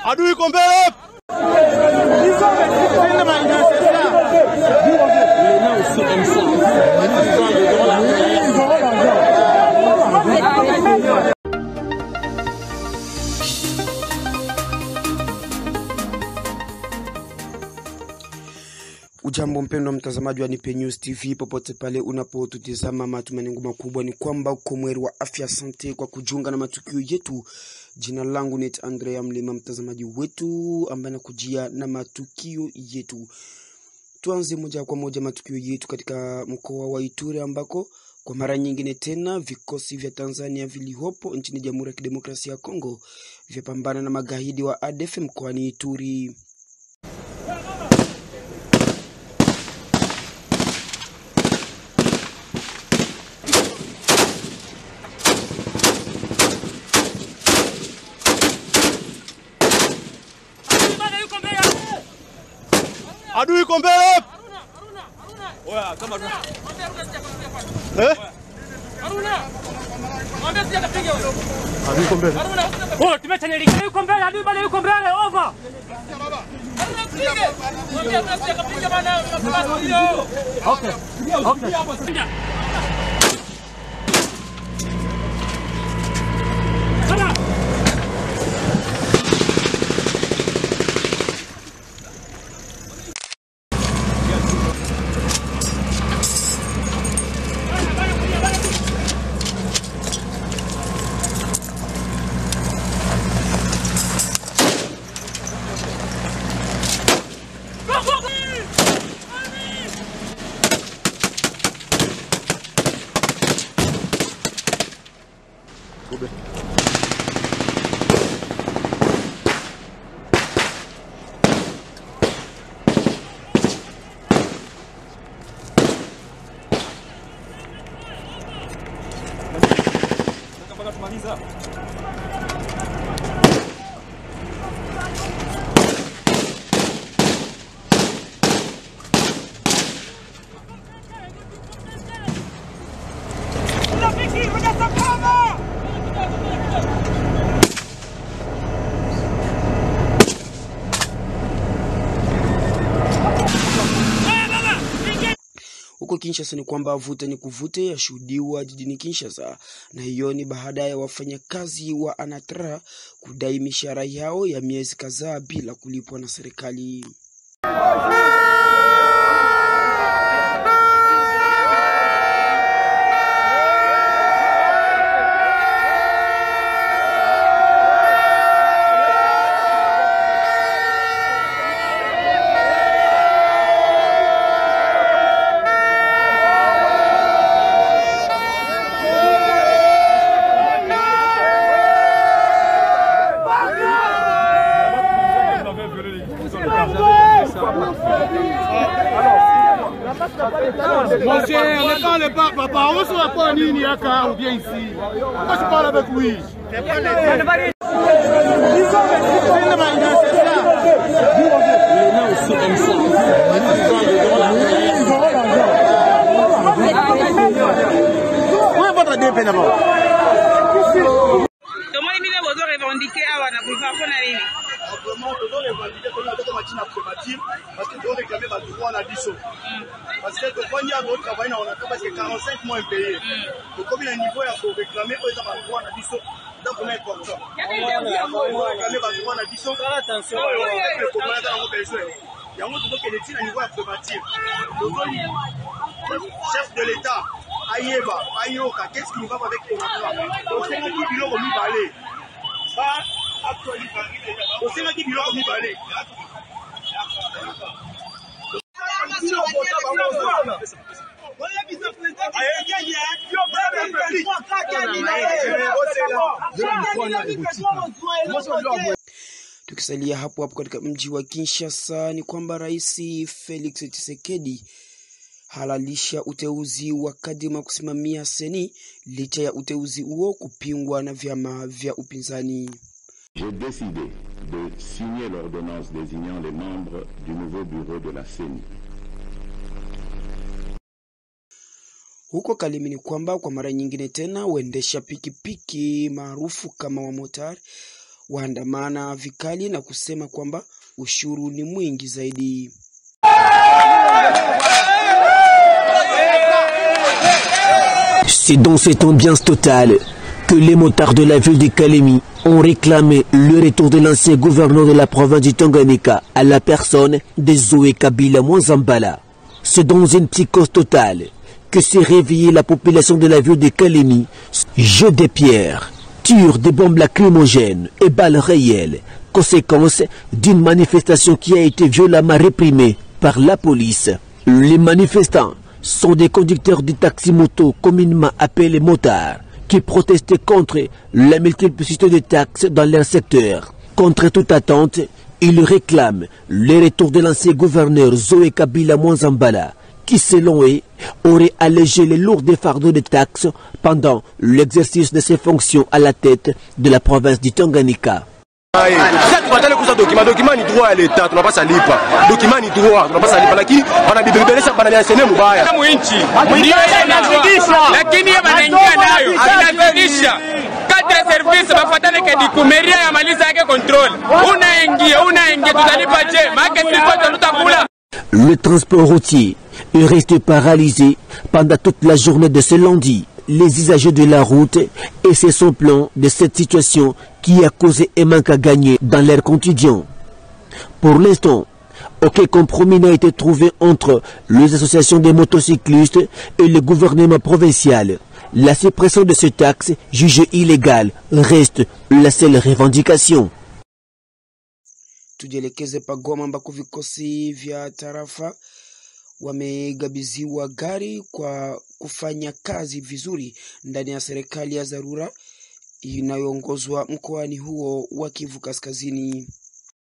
Adui iko mbele. Ujambo mpendwa mtazamaji wa Nipe News TV popote pale unapotutazama, matumaini makubwa ni kwamba uko mweri wa afya. Asante kwa kujiunga na matukio yetu. Jina langu ni Andrea Mlima, mtazamaji wetu ambaye nakujia na matukio yetu. Tuanze moja kwa moja matukio yetu katika mkoa wa Ituri, ambako kwa mara nyingine tena vikosi vya Tanzania vilihopo nchini Jamhuri ya Kidemokrasia ya Kongo vyapambana na magaidi wa ADF mkoani Ituri. Adui iko mbele. Oya kama Mwambie sija kupiga wewe. Adui iko mbele. Oh, tumechanyelika yuko mbele, adui bado yuko mbele, over. Mwambie sija kupiga bana, okay. Huko Kinshasa ni kwamba vuta ni kuvute yashuhudiwa jijini Kinshasa, na hiyo ni baada ya wafanyakazi wa Anatra kudai mishahara yao ya miezi kadhaa bila kulipwa na serikali. Monsieur, on ne parle pas, papa, on se voit pas ni Niaka ou bien ici. Moi je parle avec lui. Où est votre DP d'abord? Comment il vous revendiqué à la boulevard Konarine? Vraiment, nous devons revendiquer que nous avons machine à prémative parce que nous devons réclamer notre droit à la biseau. Parce que quand il y a d'autres travail, on a parce que 45 mois impayés. Donc comme il y a un niveau à réclamer, on a le droit à la biseau. Donc on est comme ça. On va réclamer notre droit à la biseau. Attention, le commandant a besoin. Il y a un autre qui est un niveau à prémative. Le chef de l'État, Ayeba, Ayoka, qu'est-ce qui nous va avec les emplois? Donc c'est qui bilot comme il parlait. C'est là qui bilot comme il parlait. Tukisalia hapo katika mji wa Kinshasa ni kwamba Rais Felix Tshisekedi halalisha uteuzi wa Kadima kusimamia seni licha ya uteuzi huo kupingwa na vyama vya upinzani. J'ai décidé de signer l'ordonnance désignant les membres du nouveau bureau de la CENI. Huko Kalemi ni kwamba kwa mara nyingine tena waendesha pikipiki maarufu kama wa motar waandamana vikali na kusema kwamba ushuru ni mwingi zaidi. C'est dans cette ambiance totale que les motards de la ville de Kalemi ont réclamé le retour de l'ancien gouverneur de la province du Tanganyika à la personne de Zoé Kabila Mwanzambala. C'est dans une psychose totale que s'est réveillée la population de la ville de Kalemi. Jeu des pierres, tir de bombes lacrymogènes et balles réelles, conséquence d'une manifestation qui a été violemment réprimée par la police. Les manifestants sont des conducteurs de taxi-moto communément appelés motards qui protestaient contre la multiplicité de taxes dans leur secteur. Contre toute attente, ils réclament le retour de l'ancien gouverneur Zoé Kabila Mwanzambala qui, selon eux, aurait allégé les lourds fardeaux de taxes pendant l'exercice de ses fonctions à la tête de la province du Tanganyika. Document ni droit à l'État, tu n'as pas ça lipa. Document ni droit, tu n'as pas ça lipa. Lakini wanabibeleza bananiasene mubaya. Kama nchi ndio inazidisha, lakini wanaingia nayo inazidisha. Kata service bafuatane kadi kumeria ya maliza yake control. Unaingia tutalipa je? Maana sisi tutakula. Le transport routier est resté paralysé pendant toute la journée de ce lundi. Les usagers de la route et c'est son plan de cette situation qui a causé un manque à gagner dans leur quotidien. Pour l'instant, aucun compromis n'a été trouvé entre les associations des motocyclistes et le gouvernement provincial. La suppression de ce taxe jugée illégale reste la seule revendication. Tujielekeze pa Goma ambako vikosi vya tarafa wamegabiziwa gari kwa kufanya kazi vizuri ndani ya serikali ya dharura inayoongozwa mkoani huo wa Kivu Kaskazini.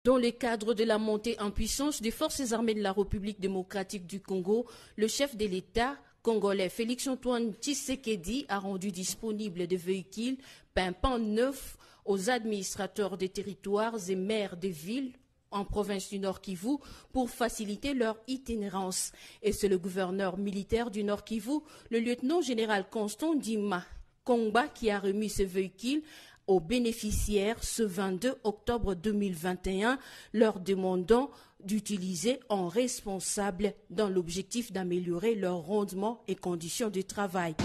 Dans le cadre de la montée en puissance des forces armées de la République démocratique du Congo, le chef de l'État congolais Félix-Antoine Tshisekedi a rendu disponible des véhicules pimpants neufs aux administrateurs des territoires et maires des villes en province du Nord Kivu pour faciliter leur itinérance. Et c'est le gouverneur militaire du Nord Kivu, le lieutenant-général Constant Dima Kongba, qui a remis ce véhicule aux bénéficiaires ce 22 octobre 2021, leur demandant d'utiliser en responsable dans l'objectif d'améliorer leur rendement et conditions de travail.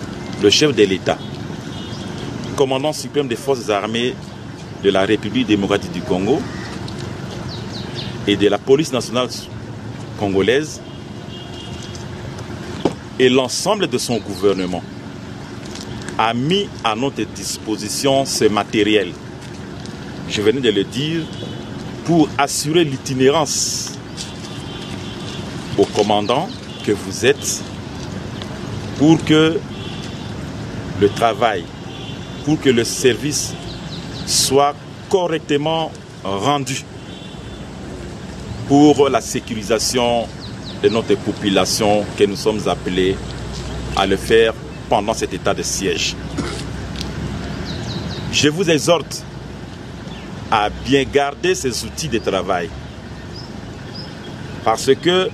Le chef de l'État, commandant suprême des forces armées de la République démocratique du Congo et de la police nationale congolaise et l'ensemble de son gouvernement a mis à notre disposition ce matériel, je venais de le dire, pour assurer l'itinérance au commandant que vous êtes, pour que le travail, pour que le service soit correctement rendu pour la sécurisation de notre population que nous sommes appelés à le faire pendant cet état de siège. Je vous exhorte à bien garder ces outils de travail parce que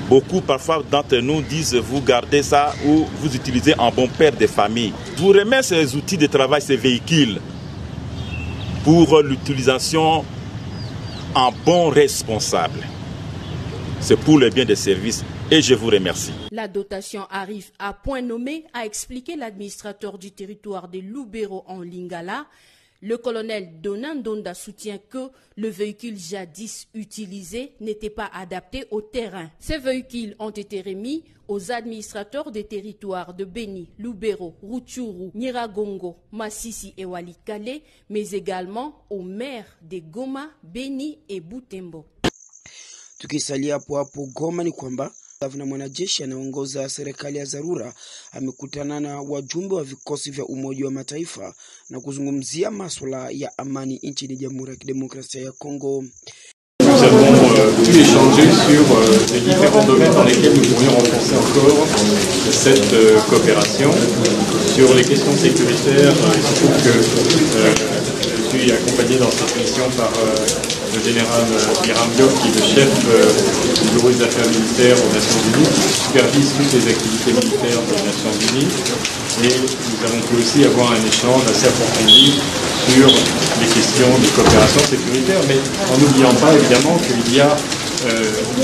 beaucoup parfois d'entre nous disent vous gardez ça ou vous utilisez en bon père de famille. Vous remettez ces outils de travail, ces véhicules pour l'utilisation en bon responsable. C'est pour le bien des services et je vous remercie. La dotation arrive à point nommé, a expliqué l'administrateur du territoire de Lubero en Lingala. Le colonel Donandonda soutient que le véhicule jadis utilisé n'était pas adapté au terrain. Ces véhicules ont été remis aux administrateurs des territoires de Beni, Lubero, Rutshuru, Nyiragongo, Masisi et Walikale, mais également aux maires de Goma, Beni et Butembo. Tukisalia hapo Goma ni kwamba na mwanajeshi anaongoza serikali ya dharura amekutana na wajumbe wa vikosi vya Umoja wa Mataifa na kuzungumzia masuala ya amani nchini Jamhuri ya Kidemokrasia ya Kongo. Nous avons pu échanger sur les différents domaines dans lesquels nous pourrions renforcer encore cette coopération. Sur les questions sécuritaires, il se trouve que je suis accompagné dans cette mission par le général Hiram Diop, qui est le chef du bureau des affaires militaires aux Nations Unies, qui supervise toutes les activités militaires des Nations Unies. Et nous avons pu aussi avoir un échange assez approfondi sur les questions de coopération sécuritaire, mais en n'oubliant pas évidemment qu'il y a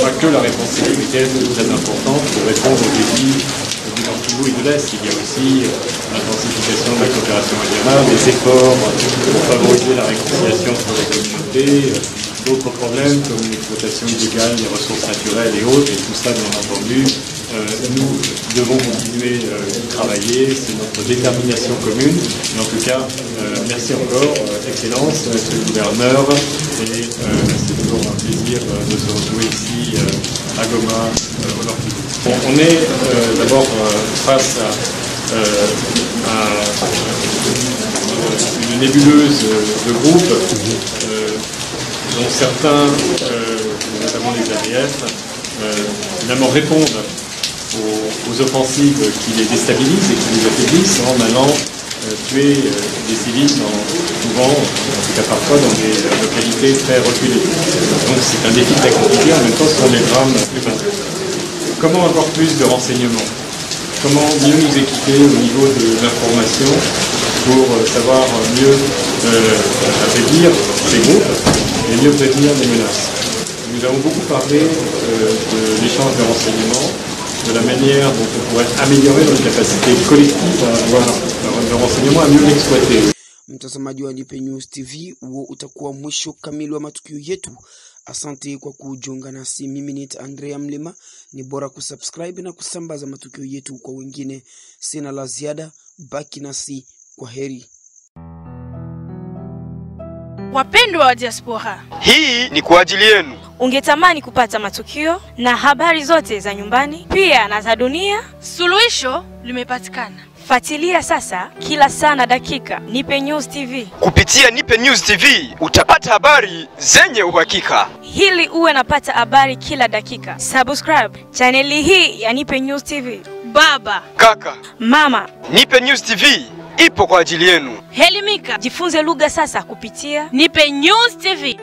pas que la réponse sécuritaire très importante pour répondre aux défis du Nord Kivu et de l'Est. Il y a aussi l'intensification de la coopération régionale, des efforts pour favoriser la réconciliation entre les communautés, d'autres problèmes comme l'exploitation illégale des ressources naturelles et autres, et tout ça bien entendu, nous devons continuer d'y travailler, c'est notre détermination commune. Mais en tout cas, merci encore, Excellence, Monsieur le Gouverneur, et c'est toujours un plaisir de se retrouver ici à Goma, au Nord Kivu. Bon, on est d'abord face à une nébuleuse de groupes dont certains, notamment les ADF, finalement répondent aux offensives qui les déstabilisent et qui les affaiblissent en allant tuer des civils, souvent, en tout cas parfois, dans des localités très reculées. Donc c'est un défi très compliqué, en même temps ce sont des drames humains. Comment avoir plus de renseignements? Comment mieux nous équiper au niveau de l'information pour savoir mieux affaiblir ces groupes et mieux prévenir les menaces? Nous avons beaucoup parlé de l'échange de renseignements, de la manière dont on pourrait améliorer notre capacité collective à avoir de renseignements, à mieux l'exploiter. Mtazamaji wa Nipe News TV, huo utakuwa mwisho kamili wa matukio yetu. Asante kwa kujiunga nasi. Mimi ni Andrea Mlima. Ni bora kusubscribe na kusambaza matukio yetu kwa wengine. Sina la ziada, baki nasi. Kwa heri. Wapendwa wa diaspora, hii ni kwa ajili yenu. Ungetamani kupata matukio na habari zote za nyumbani pia na za dunia? Suluhisho limepatikana. Fuatilia sasa kila saa na dakika Nipe News TV. Kupitia Nipe News TV utapata habari zenye uhakika. Hili uwe napata habari kila dakika. Subscribe chaneli hii ya Nipe News TV. Baba, kaka, mama, Nipe News TV ipo kwa ajili yenu. Helimika, jifunze lugha sasa kupitia Nipe News TV.